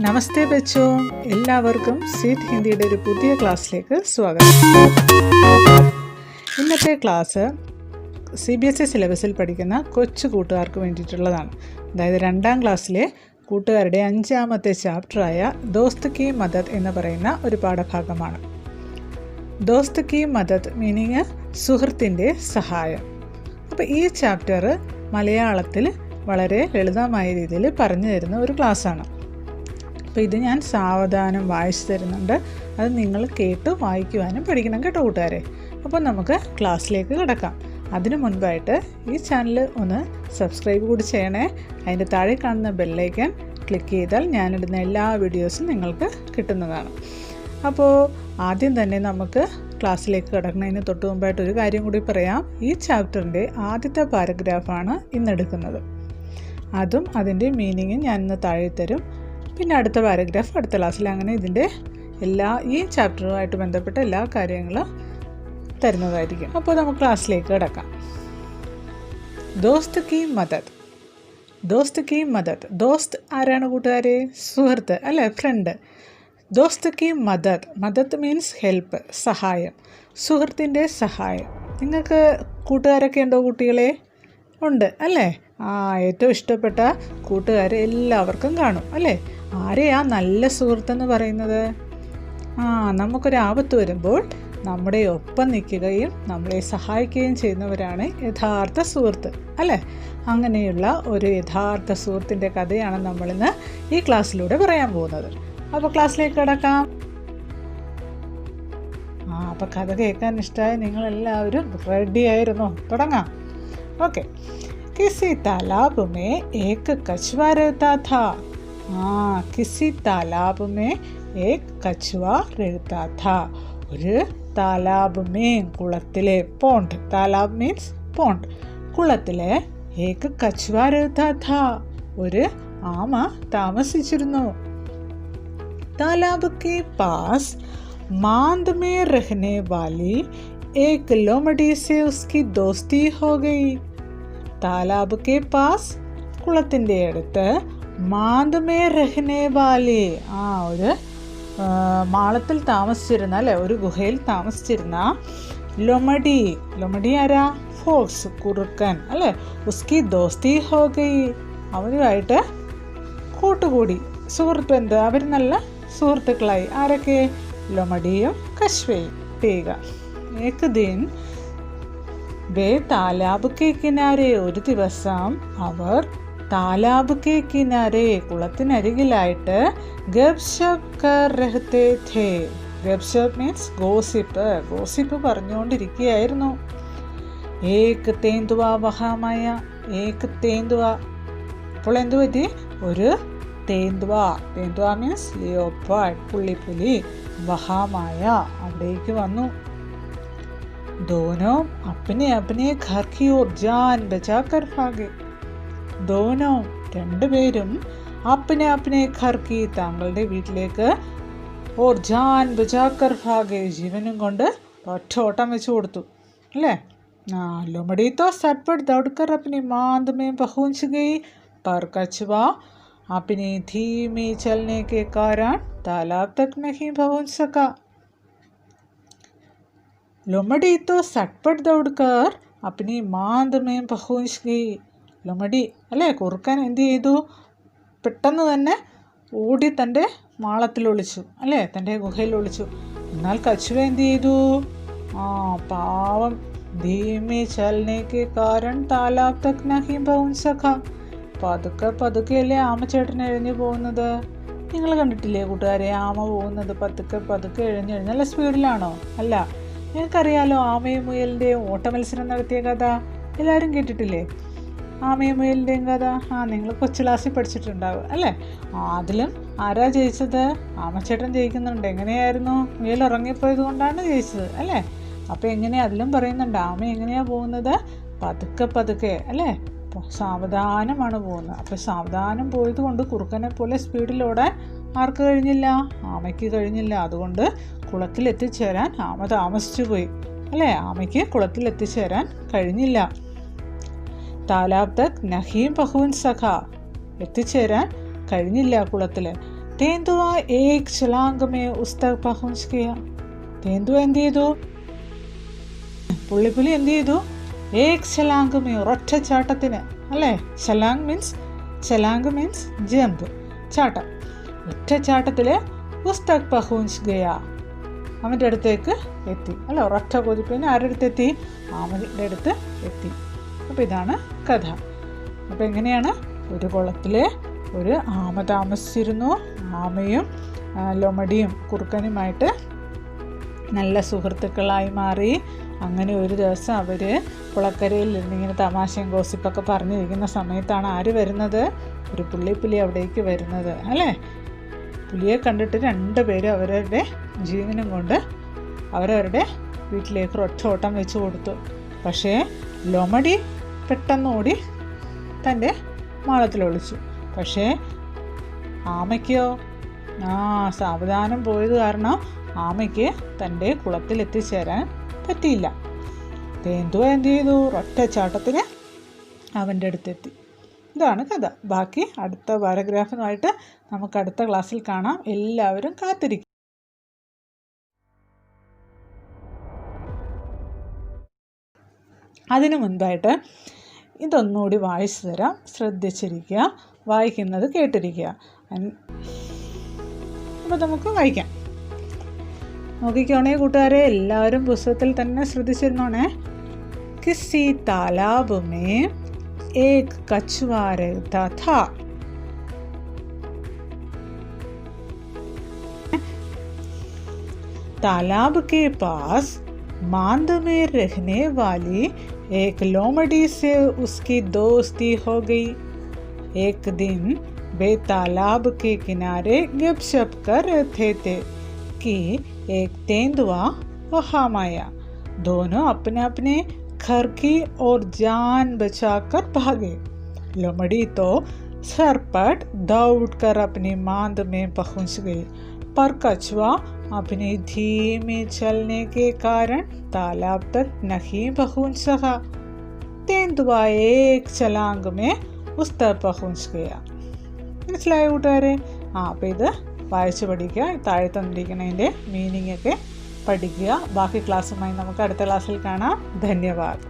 നമസ്തേ ബച്ചോ, എല്ലാവർക്കും സ്വീറ്റ് ഹിന്ദിയുടെ ഒരു പുതിയ ക്ലാസ്സിലേക്ക് സ്വാഗതം. ഇന്നത്തെ ക്ലാസ് CBSE സിലബസിൽ പഠിക്കുന്ന കൊച്ചു കൂട്ടുകാർക്ക് വേണ്ടിയിട്ടുള്ളതാണ്. അതായത് 2ാം ക്ലാസ്സിലെ കൂട്ടുകാരുടെ 5ാമത്തെ ചാപ്റ്ററായ ദോസ്ത് കി മദദ് എന്ന് പറയുന്ന ഒരു പാഠഭാഗമാണ്. ദോസ്ത് കി മദദ് മീനിങ് സുഹൃത്തിൻ്റെ സഹായം. അപ്പോൾ ഈ ചാപ്റ്റർ മലയാളത്തിൽ വളരെ ലളിതമായ രീതിയിൽ പറഞ്ഞു തരുന്ന ഒരു ക്ലാസ്സാണ്. അപ്പോൾ ഇത് ഞാൻ സാവധാനം വായിച്ചു തരുന്നുണ്ട്. അത് നിങ്ങൾ കേട്ട് വായിക്കുവാനും പഠിക്കണം കേട്ടോ കൂട്ടുകാരെ. അപ്പോൾ നമുക്ക് ക്ലാസ്സിലേക്ക് കിടക്കാം. അതിനു മുൻപായിട്ട് ഈ ചാനൽ ഒന്ന് സബ്സ്ക്രൈബ് കൂടി ചെയ്യണേ. അതിൻ്റെ താഴെ കാണുന്ന ബെല്ലൈക്കൺ ക്ലിക്ക് ചെയ്താൽ ഞാനിടുന്ന എല്ലാ വീഡിയോസും നിങ്ങൾക്ക് കിട്ടുന്നതാണ്. അപ്പോൾ ആദ്യം തന്നെ നമുക്ക് ക്ലാസ്സിലേക്ക് കിടക്കുന്നതിന് തൊട്ട് മുമ്പായിട്ട് ഒരു കാര്യം കൂടി പറയാം. ഈ ചാപ്റ്ററിൻ്റെ ആദ്യത്തെ പാരഗ്രാഫാണ് ഇന്നെടുക്കുന്നത്. അതും അതിൻ്റെ മീനിങ്ങും ഞാനിന്ന് താഴെ തരും. പിന്നെ അടുത്ത പാരഗ്രാഫ് അടുത്ത ക്ലാസ്സിൽ, അങ്ങനെ ഇതിൻ്റെ ഈ ചാപ്റ്ററുമായിട്ട് ബന്ധപ്പെട്ട എല്ലാ കാര്യങ്ങളും തരുന്നതായിരിക്കും. അപ്പോൾ നമുക്ക് ക്ലാസ്സിലേക്ക് കിടക്കാം. ദോസ്ത് കി മദദ്. ദോസ്ത് കി മദദ്. ദോസ്ത് ആരാണ് കൂട്ടുകാരെ? സുഹൃത്ത് അല്ലേ, ഫ്രണ്ട്. ദോസ്ത് കി മദദ്. മദദ് മീൻസ് ഹെൽപ്പ്, സഹായം. സുഹൃത്തിൻ്റെ സഹായം. നിങ്ങൾക്ക് കൂട്ടുകാരൊക്കെ ഉണ്ടോ കുട്ടികളെ? ഉണ്ട് അല്ലേ? ഏറ്റവും ഇഷ്ടപ്പെട്ട കൂട്ടുകാർ എല്ലാവർക്കും കാണും അല്ലേ? ആരെയാ നല്ല സുഹൃത്തെന്ന് പറയുന്നത്? നമുക്കൊരാപത്ത് വരുമ്പോൾ നമ്മുടെ ഒപ്പം നിൽക്കുകയും നമ്മളെ സഹായിക്കുകയും ചെയ്യുന്നവരാണ് യഥാർത്ഥ സുഹൃത്ത് അല്ലേ? അങ്ങനെയുള്ള ഒരു യഥാർത്ഥ സുഹൃത്തിൻ്റെ കഥയാണ് നമ്മളിന്ന് ഈ ക്ലാസ്സിലൂടെ പറയാൻ പോകുന്നത്. അപ്പോൾ ക്ലാസ്സിലേക്ക് കിടക്കാം. അപ്പോൾ കഥ കേൾക്കാൻ ഇഷ്ടമായി നിങ്ങളെല്ലാവരും റെഡി ആയിരുന്നോ? തുടങ്ങാം. ഓക്കെ. किसी तालाब में एक कछुआ रहता था. किसी तालाब में एक कछुआ रहता था. ഒരു താലാബ് കുളത്തിലെ, പോണ്ട്. Talab means pond. കുളത്തിലെ ഏക കछुआ रहता था. ഒരു ആമ താമസിച്ചിരുന്നു. तालाब के पास मांद में रहने वाली एक लोमड़ी से उसकी दोस्ती हो गई. താലാബ് കെ പാസ്, കുളത്തിൻ്റെ അടുത്ത്, മാന്ത് മേ രഹ്നെ വാലി, ഒരു മാളത്തിൽ താമസിച്ചിരുന്ന അല്ലേ, ഒരു ഗുഹയിൽ താമസിച്ചിരുന്ന ലൊമഡി. ലൊമഡി ആരാ? ഫോക്സ്, കുറുക്കൻ അല്ലേ. ഉസ്കി ദോസ്തി ഹോ ഗയി, അവരുമായിട്ട് കൂട്ടുകൂടി, സുഹൃത്ത് ബന്ധം. അവർ നല്ല സുഹൃത്തുക്കളായി. ആരൊക്കെ? ലൊമഡിയും കശ്വയും. ഏക് ദിൻ വേ താലാബ് കെ കിനാരെ, ഒരു ദിവസം അവർ താലാബ് കെ കിനാരെ, കുളത്തിനരികിലായിട്ട് ഗപ്ശപ് കർ രഹത്തെ ഥേ. ഗപ്ശപ് മീൻസ് ഗോസിപ്പ്. ഗോസിപ്പ് പറഞ്ഞുകൊണ്ടിരിക്കുകയായിരുന്നു. ഏക് തേന്തുവ വഹാമായ. ഏക് തേന്തുവ. അപ്പോൾ എന്തു പറ്റി? ഒരു തേന്തുവ. തേന്തുവ മീൻസ് ലിയോപ്പാഡ്, പുള്ളിപ്പുലി. വഹാമായ അവിടേക്ക് വന്നു. दोनों अपने अपने घर की ओर जान बचा कर भागे. दोनों രണ്ടുപേരും अपने अपने घर की, താങ്കളുടെ വീട്ടിലേക്ക്, ഓർ ജാൻ ബചാക്കർ ഭാഗെ, ജീവനും കൊണ്ട് ഒറ്റ ഓട്ടം വെച്ച് കൊടുത്തു അല്ലേ? लोमड़ी तो सटपट दौड़कर अपनी मांद में पहुंच गई, पर कछुआ अपनी धीमे चलने के कारण तालाब तक नहीं पहुंच सका. लोमड़ी तो सटपट दौड़कर अपनी मांद में पहुंच गई. ലൊമഡി അല്ലേ, കുറുക്കൻ എന്ത് ചെയ്തു? പെട്ടെന്ന് തന്നെ ഓടി തൻ്റെ മാളത്തിൽ ഒളിച്ചു അല്ലേ, തൻ്റെ ഗുഹയിൽ ഒളിച്ചു. എന്നാൽ കछुआ എന്ത് ചെയ്തു? പാവം. ധീമേ ചലനേക്ക് കാരൻ താലാബ് തക് നഹീ പहुंच സകാ. പതുക്കെ പതുക്കെയല്ലേ ആമച്ചേട്ടൻ എഴഞ്ഞു പോകുന്നത്? നിങ്ങൾ കണ്ടിട്ടില്ലേ കൂട്ടുകാരെ ആമ പോകുന്നത്? പതുക്കെ പതുക്കെ എഴഞ്ഞ് നല്ല സ്പീഡിലാണോ? അല്ല. നിങ്ങൾക്കറിയാലോ ആമയും മുയലിൻ്റെയും ഓട്ടമത്സരം നടത്തിയ കഥ എല്ലാവരും കേട്ടിട്ടില്ലേ? ആമയും മുയലിൻ്റെയും കഥ നിങ്ങൾ കൊച്ചു ക്ലാസ്സിൽ പഠിച്ചിട്ടുണ്ടാവും അല്ലേ? അതിലും ആരാ ജയിച്ചത്? ആമച്ചേട്ടൻ ജയിക്കുന്നുണ്ട്. എങ്ങനെയായിരുന്നു? മുയൽ ഉറങ്ങിപ്പോയത് കൊണ്ടാണ് ജയിച്ചത് അല്ലേ? അപ്പോൾ എങ്ങനെയാ? അതിലും പറയുന്നുണ്ട് ആമ എങ്ങനെയാണ് പോകുന്നത്? പതുക്കെ പതുക്കെ അല്ലേ, സാവധാനമാണ് പോകുന്നത്. അപ്പോൾ സാവധാനം പോയത് കൊണ്ട് കുറുക്കനെ പോലെ സ്പീഡിലോടാൻ ആർക്ക് കഴിഞ്ഞില്ല? ആമയ്ക്ക് കഴിഞ്ഞില്ല. അതുകൊണ്ട് കുളത്തിലെത്തിച്ചേരാൻ ആമ താമസിച്ചു പോയി അല്ലേ? ആമയ്ക്ക് കുളത്തിലെത്തിച്ചേരാൻ കഴിഞ്ഞില്ല. താലാബ് തക് നഹീം പഹുൻ സഖ, എത്തിച്ചേരാൻ കഴിഞ്ഞില്ല കുളത്തിൽ. तेंदुआ एक छलांग में उस तक पहुंच गया. तेंदुआ എന്ത് ചെയ്തു? പുള്ളിപ്പുലി എന്ത് ചെയ്തു? ഏക് ഛലാംഗ് മേ, ഒരൊറ്റ ചാട്ടത്തിന്, അല്ലേ? ഛലാംഗ് മീൻസ് ജമ്പ്, ചാട്ടം. ഒറ്റ ചാട്ടത്തിൽ ഉസ് തക് പഹുഞ്ച് ഗയ, അവൻ്റെ അടുത്തേക്ക് എത്തി, അല്ല? ഒരൊറ്റ കുതിപ്പിന് ആരുടെ അടുത്തെത്തി? ആമയുടെ അടുത്ത് എത്തി. അപ്പോൾ ഇതാണ് കഥ. അപ്പോൾ എങ്ങനെയാണ്? ഒരു കുളത്തിൽ ഒരു ആമ താമസിച്ചിരുന്നു. ആമയും ലൊമഡിയും കുറുക്കനുമായിട്ട് നല്ല സുഹൃത്തുക്കളായി മാറി. അങ്ങനെ ഒരു ദിവസം അവർ കുളക്കരയിൽ ഇങ്ങനെ തമാശയും ഗോസിപ്പൊക്കെ പറഞ്ഞിരിക്കുന്ന സമയത്താണ് ആര് വരുന്നത്? ഒരു പുള്ളിപ്പുലി അവിടേക്ക് വരുന്നത്, അല്ലേ? പുലിയെ കണ്ടിട്ട് രണ്ടുപേരും അവരുടെ ജീവനും കൊണ്ട് അവരവരുടെ വീട്ടിലേക്ക് ഒറ്റ ഓട്ടം വെച്ച് കൊടുത്തു. പക്ഷേ ലൊമഡി പെട്ടെന്ന് ഓടി തൻ്റെ മാളത്തിൽ ഒളിച്ചു. പക്ഷേ ആമയ്ക്കോ? സാവധാനം പോയത് കാരണം ആമയ്ക്ക് തൻ്റെ കുളത്തിൽ എത്തിച്ചേരാൻ പറ്റിയില്ല. തേന്തുവ എന്ത് ചെയ്തു? ഒറ്റച്ചാട്ടത്തിന് അവൻ്റെ അടുത്തെത്തി. ഇതാണ് കഥ. ബാക്കി അടുത്ത പാരഗ്രാഫുമായിട്ട് നമുക്ക് അടുത്ത ക്ലാസ്സിൽ കാണാം. എല്ലാവരും കാത്തിരിക്കും. അതിനു മുൻപായിട്ട് ഇതൊന്നുകൂടി വായിച്ചു തരാം. ശ്രദ്ധിച്ചിരിക്കുക, വായിക്കുന്നത് കേട്ടിരിക്കുക. അപ്പോൾ നമുക്ക് വായിക്കാം. നോക്കിക്കോണേ കൂട്ടുകാരെ, എല്ലാവരും പുസ്തകത്തിൽ തന്നെ ശ്രദ്ധിച്ചിരുന്നോണേ. കിസി താലാബ് മേ ഏക് കछुआ रहता था. तालाब के पास मांद में रहने वाली एक लोमड़ी से उसकी दोस्ती हो गई. एक दिन वे तालाब के किनारे गपशप कर रहे थे कि एक तेंदुआ वहां आया. दोनों अपने अपने घर की और जान बचाकर भागे. लोमड़ी तो सरपट दौड़कर अपनी मांद में पहुंच गई, पर कछुआ अपनी धीमे चलने के कारण तालाब तक नहीं पहुंच सका. तेंदुआ एक छलांग में उस तक पहुंच गया. മനസ്സിലായോ കൂട്ടുകാരെ? അപ്പോൾ ഇത് വായിച്ച് പഠിക്കുക. താഴെ തന്നിരിക്കുന്നതിൻ്റെ മീനിങ് ഒക്കെ പഠിക്കുക. ബാക്കി ക്ലാസ്സുമായി നമുക്ക് അടുത്ത ക്ലാസ്സിൽ കാണാം. ധന്യവാദം.